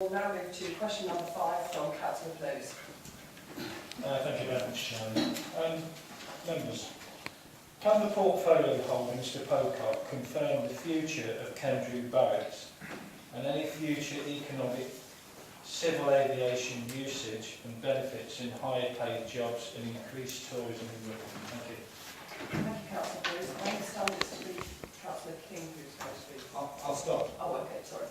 We'll now move to question number 5 from Cllr Plews. Thank you very much, Chairman. Members, can the portfolio holder, Mr Pocock, confirm the future of Cllr Barracks and any future economic civil aviation usage and benefits in higher paid jobs and increased tourism in Rutland? Thank you. Thank you, Cllr Plews. I understand it's to be Cllr King who's going to speak. I'll start. Oh, okay, sorry.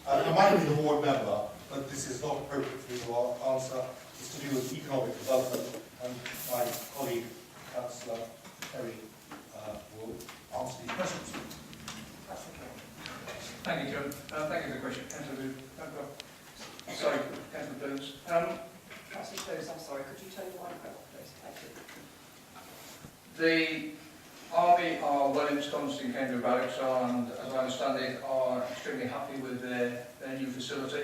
I might be the ward member, but this is not appropriate for you to answer. It's to do with economic development, and my colleague, Councillor Terry, will answer these questions. That's okay. Thank you, John. Thank you for the question, Councillor Sorry, Councillor Plews. Cllr Plews, I'm sorry, could you turn your microphone off, please? Thank you. The Army are well ensconced in Cllr Barracks and, as I understand it, are extremely happy with their new facility.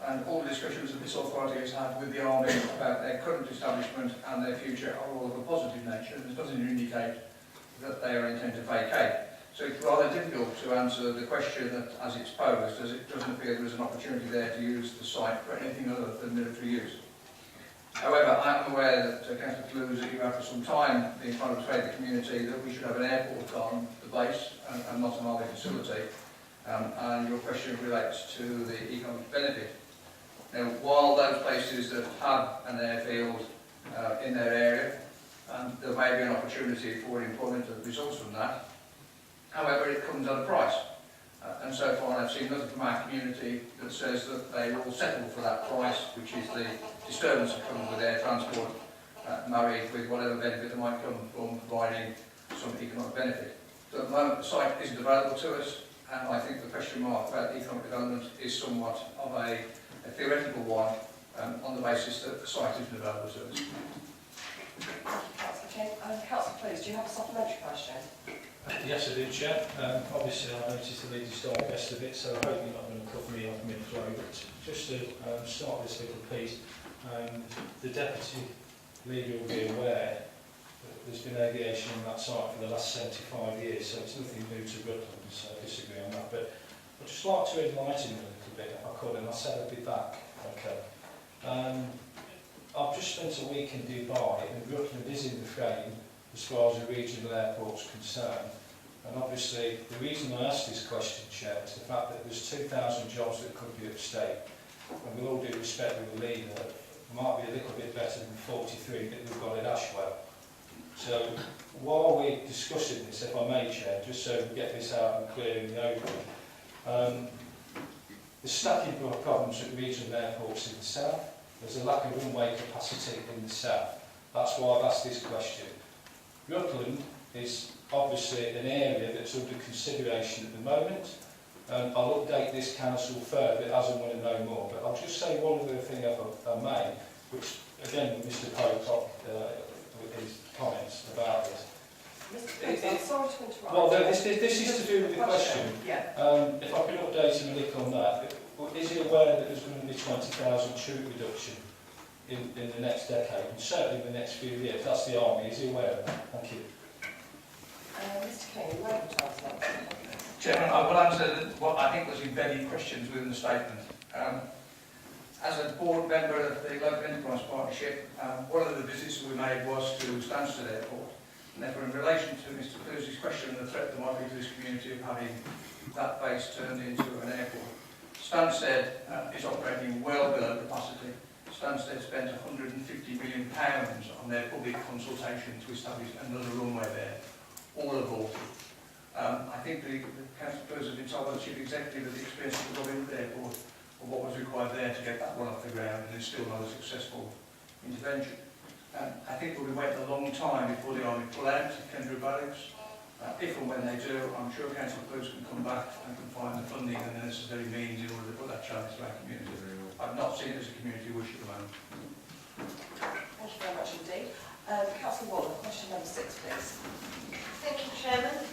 And all the discussions that this authority has had with the Army about their current establishment and their future are all of a positive nature. There's nothing to indicate that they are intent to vacate. So it's rather difficult to answer the question that, as it's posed, as it doesn't appear there is an opportunity there to use the site for anything other than military use. However, I am aware that Councillor Plews, that you have for some time been trying to persuade the community that we should have an airport on the base and not an army facility. And your question relates to the economic benefit. Now, while those places that have an airfield in their area, and there may be an opportunity for employment that results from that, however, it comes at a price. And so far I've seen nothing from our community that says that they will settle for that price, which is the disturbance that comes with air transport, married with whatever benefit that might come from providing some economic benefit. So at the moment the site isn't available to us, and I think the question mark about economic development is somewhat of a theoretical one on the basis that the site isn't available to us. Thank you, Councillor King. Cllr Plews, do you have a supplementary question? Yes, I do, Chair. Obviously, I noticed the leaders digest of it, so I hope you're not going to cut me off mid-flow. But just to start this little piece, the Deputy Leader will be aware that there's been aviation on that site for the last 75 years, so it's nothing new to Rutland, so I disagree on that. But I'd just like to enlighten you a little bit, if I could, and I said I'd be back. Okay. I've just spent a week in Dubai, and Rutland is in the frame as far as the regional airport's concerned. And obviously, the reason I asked this question, Chair, is the fact that there's 2,000 jobs that could be at stake. And with all due respect with the leader, it might be a little bit better than 43 that we've got at Ashwell. So, while we're discussing this, if I may, Chair, just so we get this out and clear in the open, the stacking problems at regional airports in the south, there's a lack of runway capacity in the south. That's why I've asked this question. Rutland is obviously an area that's under consideration at the moment. I'll update this council further as and when I know more, but I'll just say one other thing if I may, which again Mr Pocock with his comments about this. Mr Plews, I'm sorry to interrupt. Well, this is to do with the question. Yeah. If I can update him a little on that, is he aware that there's going to be 20,000 troop reduction in the next decade, and certainly in the next few years? That's the Army. Is he aware of that? Thank you. Mr King, you were able to answer that. Chairman, I will answer what I think was embedded questions within the statement. As a board member of the Local Enterprise Partnership, one of the visits we made was to Stansted Airport. And therefore, in relation to Mr Plews' question, the threat that might be to this community of having that base turned into an airport, Stansted is operating well below capacity. Stansted spent £150 million on their public consultation to establish another runway there, all aborted. I think the Council Plews have been told by the Chief Executive of the experience of the Rutland Airport of what was required there to get that one off the ground, and it's still not a successful intervention. I think we'll be waiting a long time before the Army pull out of Cllr Barracks. If and when they do, I'm sure Council Plews can come back and can find the funding and the necessary means in order to put that challenge to our community. I've not seen it as a community wish at the moment. Thank you very much indeed. Councillor Waller, question number 6, please. Thank you, Chairman.